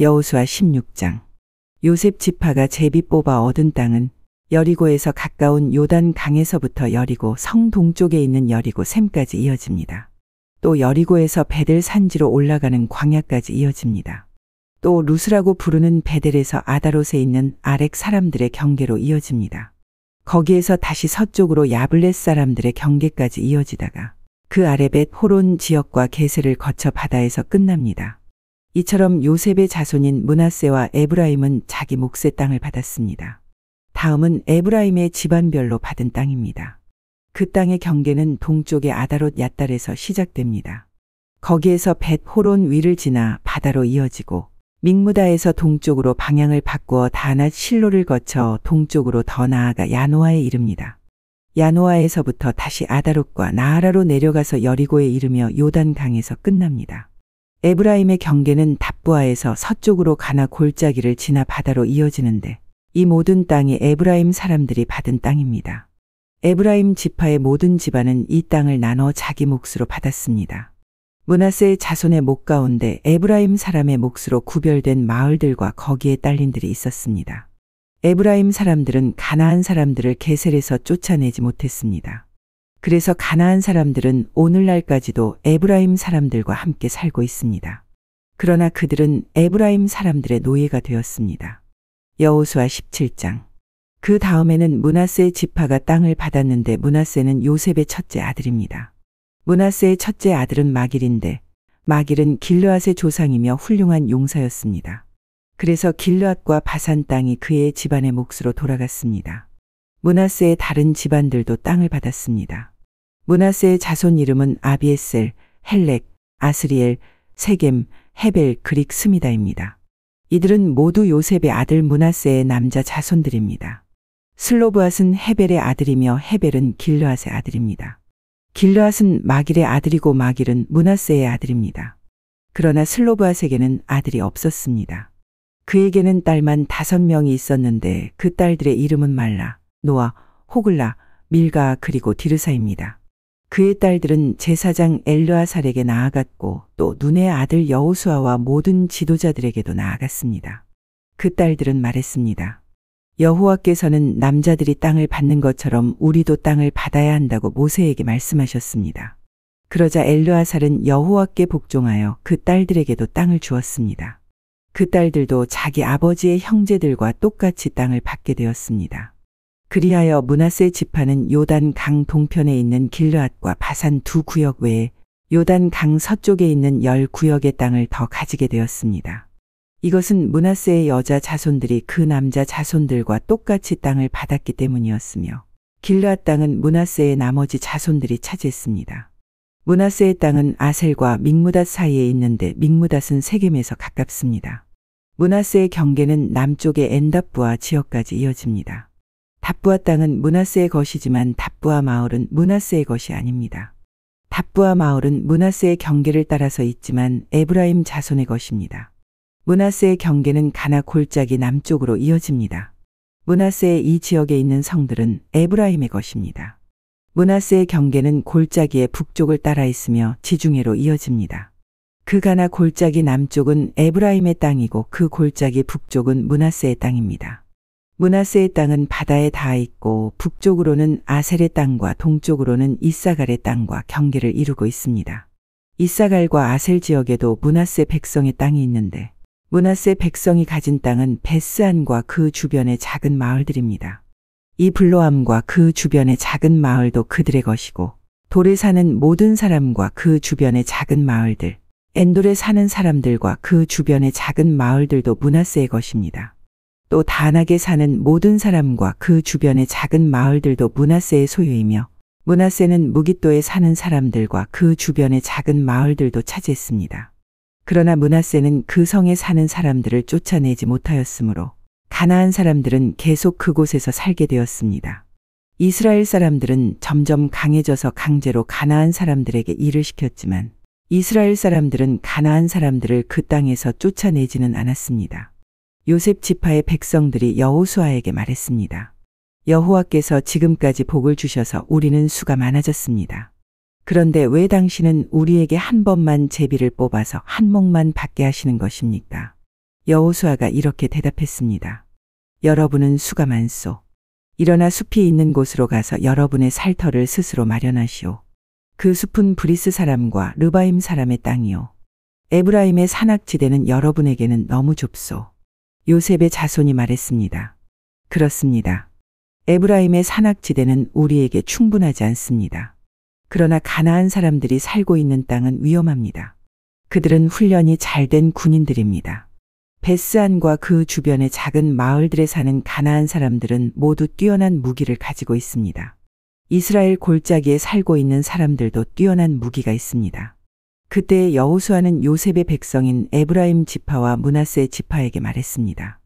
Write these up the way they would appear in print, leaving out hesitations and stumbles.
여호수아 16장. 요셉 지파가 제비 뽑아 얻은 땅은 여리고에서 가까운 요단 강에서부터 여리고 성 동쪽에 있는 여리고 샘까지 이어집니다. 또 여리고에서 베델 산지로 올라가는 광야까지 이어집니다. 또 루스라고 부르는 베델에서 아다롯에 있는 아렉 사람들의 경계로 이어집니다. 거기에서 다시 서쪽으로 야블렛 사람들의 경계까지 이어지다가 그 아래 벳 호론 지역과 게셀을 거쳐 바다에서 끝납니다. 이처럼 요셉의 자손인 므낫세와 에브라임은 자기 몫의 땅을 받았습니다. 다음은 에브라임의 집안별로 받은 땅입니다. 그 땅의 경계는 동쪽의 아다롯 얏달에서 시작됩니다. 거기에서 벳 호론 위를 지나 바다로 이어지고 믹무다에서 동쪽으로 방향을 바꾸어 다낫 실로를 거쳐 동쪽으로 더 나아가 야노아에 이릅니다. 야노아에서부터 다시 아다롯과 나아라로 내려가서 여리고에 이르며 요단강에서 끝납니다. 에브라임의 경계는 답부아에서 서쪽으로 가나 골짜기를 지나 바다로 이어지는데 이 모든 땅이 에브라임 사람들이 받은 땅입니다. 에브라임 지파의 모든 집안은 이 땅을 나눠 자기 몫으로 받았습니다. 므낫세의 자손의 목 가운데 에브라임 사람의 몫으로 구별된 마을들과 거기에 딸린들이 있었습니다. 에브라임 사람들은 가나안 사람들을 게셀에서 쫓아내지 못했습니다. 그래서 가나안 사람들은 오늘날까지도 에브라임 사람들과 함께 살고 있습니다. 그러나 그들은 에브라임 사람들의 노예가 되었습니다. 여호수아 17장. 그 다음에는 므낫세 지파가 땅을 받았는데 므낫세는 요셉의 첫째 아들입니다. 므낫세의 첫째 아들은 마길인데 마길은 길르앗의 조상이며 훌륭한 용사였습니다. 그래서 길르앗과 바산 땅이 그의 집안의 몫으로 돌아갔습니다. 므낫세의 다른 집안들도 땅을 받았습니다. 므낫세의 자손 이름은 아비에셀, 헬렉, 아스리엘, 세겜, 헤벨, 그릭 스미다입니다. 이들은 모두 요셉의 아들 므낫세의 남자 자손들입니다. 슬로브앗은 헤벨의 아들이며 헤벨은 길르앗의 아들입니다. 길르앗은 마길의 아들이고 마길은 므낫세의 아들입니다. 그러나 슬로브앗에게는 아들이 없었습니다. 그에게는 딸만 5명이 있었는데 그 딸들의 이름은 말라, 노아, 호글라, 밀가 그리고 디르사입니다. 그의 딸들은 제사장 엘르아살에게 나아갔고 또 눈의 아들 여호수아와 모든 지도자들에게도 나아갔습니다. 그 딸들은 말했습니다. 여호와께서는 남자들이 땅을 받는 것처럼 우리도 땅을 받아야 한다고 모세에게 말씀하셨습니다. 그러자 엘르아살은 여호와께 복종하여 그 딸들에게도 땅을 주었습니다. 그 딸들도 자기 아버지의 형제들과 똑같이 땅을 받게 되었습니다. 그리하여 므낫세 지파는 요단 강 동편에 있는 길르앗과 바산 2구역 외에 요단 강 서쪽에 있는 10구역의 땅을 더 가지게 되었습니다. 이것은 므낫세의 여자 자손들이 그 남자 자손들과 똑같이 땅을 받았기 때문이었으며 길르앗 땅은 므낫세의 나머지 자손들이 차지했습니다. 므낫세의 땅은 아셀과 믹무닷 사이에 있는데 믹무닷은 세겜에서 가깝습니다. 므낫세의 경계는 남쪽의 엔답부아 지역까지 이어집니다. 답부아 땅은 므낫세의 것이지만 답부아 마을은 므낫세의 것이 아닙니다. 답부아 마을은 므낫세의 경계를 따라서 있지만 에브라임 자손의 것입니다. 므낫세의 경계는 가나 골짜기 남쪽으로 이어집니다. 므낫세의 이 지역에 있는 성들은 에브라임의 것입니다. 므낫세의 경계는 골짜기의 북쪽을 따라 있으며 지중해로 이어집니다. 그 가나 골짜기 남쪽은 에브라임의 땅이고 그 골짜기 북쪽은 므낫세의 땅입니다. 므낫세의 땅은 바다에 닿아 있고 북쪽으로는 아셀의 땅과 동쪽으로는 이사갈의 땅과 경계를 이루고 있습니다. 이사갈과 아셀 지역에도 므낫세 백성의 땅이 있는데 므낫세 백성이 가진 땅은 베스안과 그 주변의 작은 마을들입니다. 이 블로암과 그 주변의 작은 마을도 그들의 것이고 돌에 사는 모든 사람과 그 주변의 작은 마을들, 엔돌에 사는 사람들과 그 주변의 작은 마을들도 므낫세의 것입니다. 또 다낙에 사는 모든 사람과 그 주변의 작은 마을들도 므낫세의 소유이며 므낫세는 무깃도에 사는 사람들과 그 주변의 작은 마을들도 차지했습니다. 그러나 므낫세는 그 성에 사는 사람들을 쫓아내지 못하였으므로 가나안 사람들은 계속 그곳에서 살게 되었습니다. 이스라엘 사람들은 점점 강해져서 강제로 가나안 사람들에게 일을 시켰지만 이스라엘 사람들은 가나안 사람들을 그 땅에서 쫓아내지는 않았습니다. 요셉 지파의 백성들이 여호수아에게 말했습니다. 여호와께서 지금까지 복을 주셔서 우리는 수가 많아졌습니다. 그런데 왜 당신은 우리에게 한 번만 제비를 뽑아서 한 몫만 받게 하시는 것입니까? 여호수아가 이렇게 대답했습니다. 여러분은 수가 많소. 일어나 숲이 있는 곳으로 가서 여러분의 살터를 스스로 마련하시오. 그 숲은 브리스 사람과 르바임 사람의 땅이요. 에브라임의 산악지대는 여러분에게는 너무 좁소. 요셉의 자손이 말했습니다. 그렇습니다. 에브라임의 산악지대는 우리에게 충분하지 않습니다. 그러나 가나안 사람들이 살고 있는 땅은 위험합니다. 그들은 훈련이 잘된 군인들입니다. 베스안과 그 주변의 작은 마을들에 사는 가나안 사람들은 모두 뛰어난 무기를 가지고 있습니다. 이스라엘 골짜기에 살고 있는 사람들도 뛰어난 무기가 있습니다. 그때 여호수아는 요셉의 백성인 에브라임 지파와 므낫세 지파에게 말했습니다.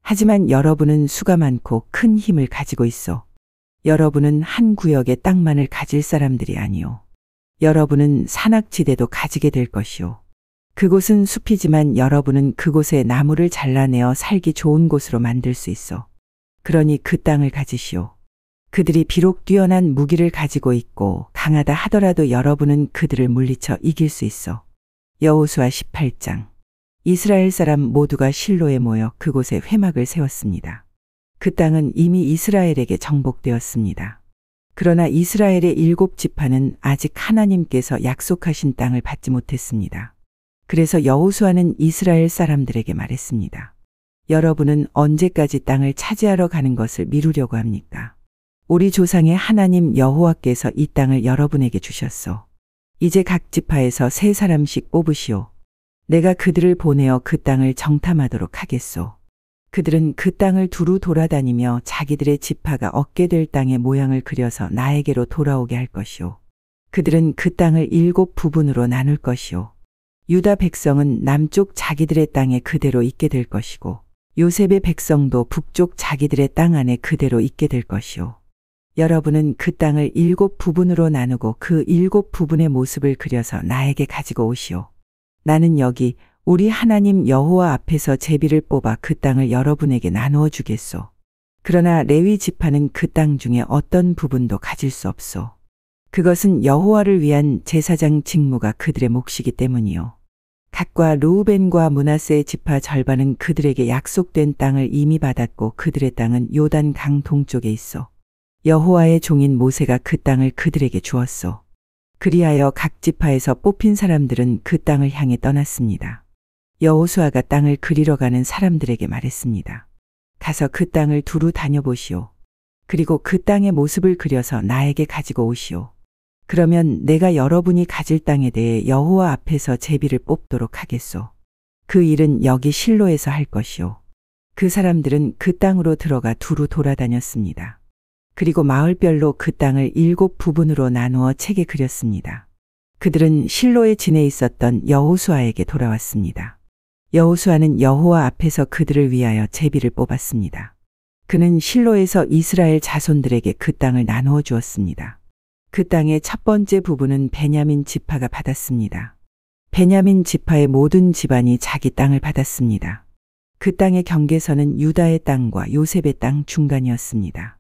하지만 여러분은 수가 많고 큰 힘을 가지고 있어. 여러분은 한 구역의 땅만을 가질 사람들이 아니오. 여러분은 산악지대도 가지게 될 것이오. 그곳은 숲이지만 여러분은 그곳에 나무를 잘라내어 살기 좋은 곳으로 만들 수 있어. 그러니 그 땅을 가지시오. 그들이 비록 뛰어난 무기를 가지고 있고 강하다 하더라도 여러분은 그들을 물리쳐 이길 수 있어. 여호수아 18장. 이스라엘 사람 모두가 실로에 모여 그곳에 회막을 세웠습니다. 그 땅은 이미 이스라엘에게 정복되었습니다. 그러나 이스라엘의 7지파는 아직 하나님께서 약속하신 땅을 받지 못했습니다. 그래서 여호수아는 이스라엘 사람들에게 말했습니다. 여러분은 언제까지 땅을 차지하러 가는 것을 미루려고 합니까? 우리 조상의 하나님 여호와께서 이 땅을 여러분에게 주셨소. 이제 각 지파에서 3사람씩 뽑으시오. 내가 그들을 보내어 그 땅을 정탐하도록 하겠소. 그들은 그 땅을 두루 돌아다니며 자기들의 지파가 얻게 될 땅의 모양을 그려서 나에게로 돌아오게 할 것이오. 그들은 그 땅을 7부분으로 나눌 것이오. 유다 백성은 남쪽 자기들의 땅에 그대로 있게 될 것이고 요셉의 백성도 북쪽 자기들의 땅 안에 그대로 있게 될 것이오. 여러분은 그 땅을 7부분으로 나누고 그 7부분의 모습을 그려서 나에게 가지고 오시오. 나는 여기 우리 하나님 여호와 앞에서 제비를 뽑아 그 땅을 여러분에게 나누어 주겠소. 그러나 레위 지파는 그 땅 중에 어떤 부분도 가질 수 없소. 그것은 여호와를 위한 제사장 직무가 그들의 몫이기 때문이요. 갓과 르우벤과 므낫세 지파 절반은 그들에게 약속된 땅을 이미 받았고 그들의 땅은 요단 강 동쪽에 있어. 여호와의 종인 모세가 그 땅을 그들에게 주었소. 그리하여 각 지파에서 뽑힌 사람들은 그 땅을 향해 떠났습니다. 여호수아가 땅을 그리러 가는 사람들에게 말했습니다. 가서 그 땅을 두루 다녀보시오. 그리고 그 땅의 모습을 그려서 나에게 가지고 오시오. 그러면 내가 여러분이 가질 땅에 대해 여호와 앞에서 제비를 뽑도록 하겠소. 그 일은 여기 실로에서 할 것이오. 그 사람들은 그 땅으로 들어가 두루 돌아다녔습니다. 그리고 마을별로 그 땅을 7부분으로 나누어 책에 그렸습니다. 그들은 실로에 지내 있었던 여호수아에게 돌아왔습니다. 여호수아는 여호와 앞에서 그들을 위하여 제비를 뽑았습니다. 그는 실로에서 이스라엘 자손들에게 그 땅을 나누어 주었습니다. 그 땅의 첫 번째 부분은 베냐민 지파가 받았습니다. 베냐민 지파의 모든 집안이 자기 땅을 받았습니다. 그 땅의 경계선은 유다의 땅과 요셉의 땅 중간이었습니다.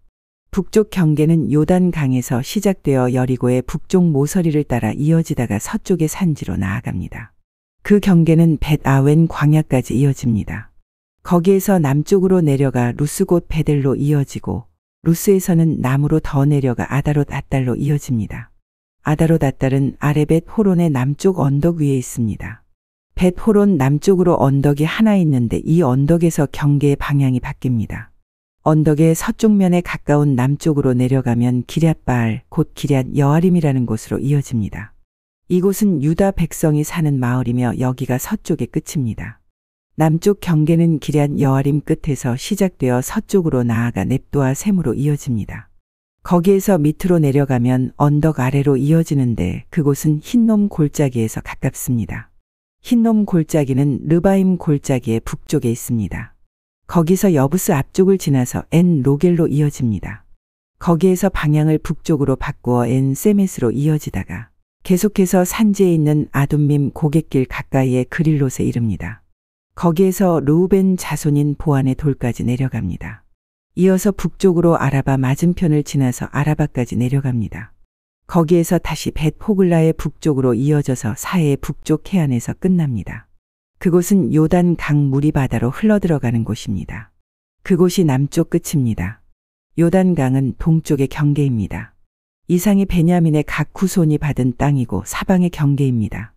북쪽 경계는 요단 강에서 시작되어 여리고의 북쪽 모서리를 따라 이어지다가 서쪽의 산지로 나아갑니다. 그 경계는 벳 아웬 광야까지 이어집니다. 거기에서 남쪽으로 내려가 루스 곧 베델로 이어지고 루스에서는 남으로 더 내려가 아다롯 앗달로 이어집니다. 아다롯 앗달은 아레벳 호론의 남쪽 언덕 위에 있습니다. 벳 호론 남쪽으로 언덕이 하나 있는데 이 언덕에서 경계의 방향이 바뀝니다. 언덕의 서쪽면에 가까운 남쪽으로 내려가면 기럇바알 곧 기럇 여아림이라는 곳으로 이어집니다. 이곳은 유다 백성이 사는 마을이며 여기가 서쪽의 끝입니다. 남쪽 경계는 기럇 여아림 끝에서 시작되어 서쪽으로 나아가 넵도아 셈으로 이어집니다. 거기에서 밑으로 내려가면 언덕 아래로 이어지는데 그곳은 흰놈 골짜기에서 가깝습니다. 흰놈 골짜기는 르바임 골짜기의 북쪽에 있습니다. 거기서 여부스 앞쪽을 지나서 엔 로겔로 이어집니다. 거기에서 방향을 북쪽으로 바꾸어 엔 세메스로 이어지다가 계속해서 산지에 있는 아둠밈 고갯길 가까이의 그릴롯에 이릅니다. 거기에서 르우벤 자손인 보안의 돌까지 내려갑니다. 이어서 북쪽으로 아라바 맞은편을 지나서 아라바까지 내려갑니다. 거기에서 다시 벳 호글라의 북쪽으로 이어져서 사해의 북쪽 해안에서 끝납니다. 그곳은 요단 강 물이 바다로 흘러들어가는 곳입니다. 그곳이 남쪽 끝입니다. 요단 강은 동쪽의 경계입니다. 이상이 베냐민의 각 후손이 받은 땅이고 사방의 경계입니다.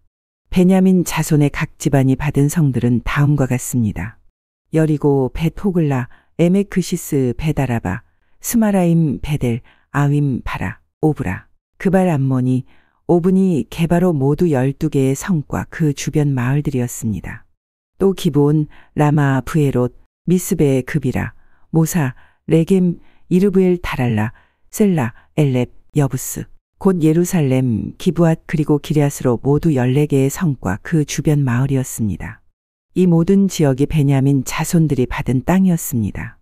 베냐민 자손의 각 집안이 받은 성들은 다음과 같습니다. 여리고, 벳호글라, 에메크시스, 벳아라바, 스마라임, 베델, 아윈, 바라, 오브라, 그발 암모니, 오브니, 게바로 모두 12개의 성과 그 주변 마을들이었습니다. 또 기브온, 라마, 브에롯, 미스베, 그비라, 모사, 레겜, 이르브엘, 다랄라, 셀라, 엘렙, 여부스, 곧 예루살렘, 기브앗 그리고 기럇으로 모두 14개의 성과 그 주변 마을이었습니다. 이 모든 지역이 베냐민 자손들이 받은 땅이었습니다.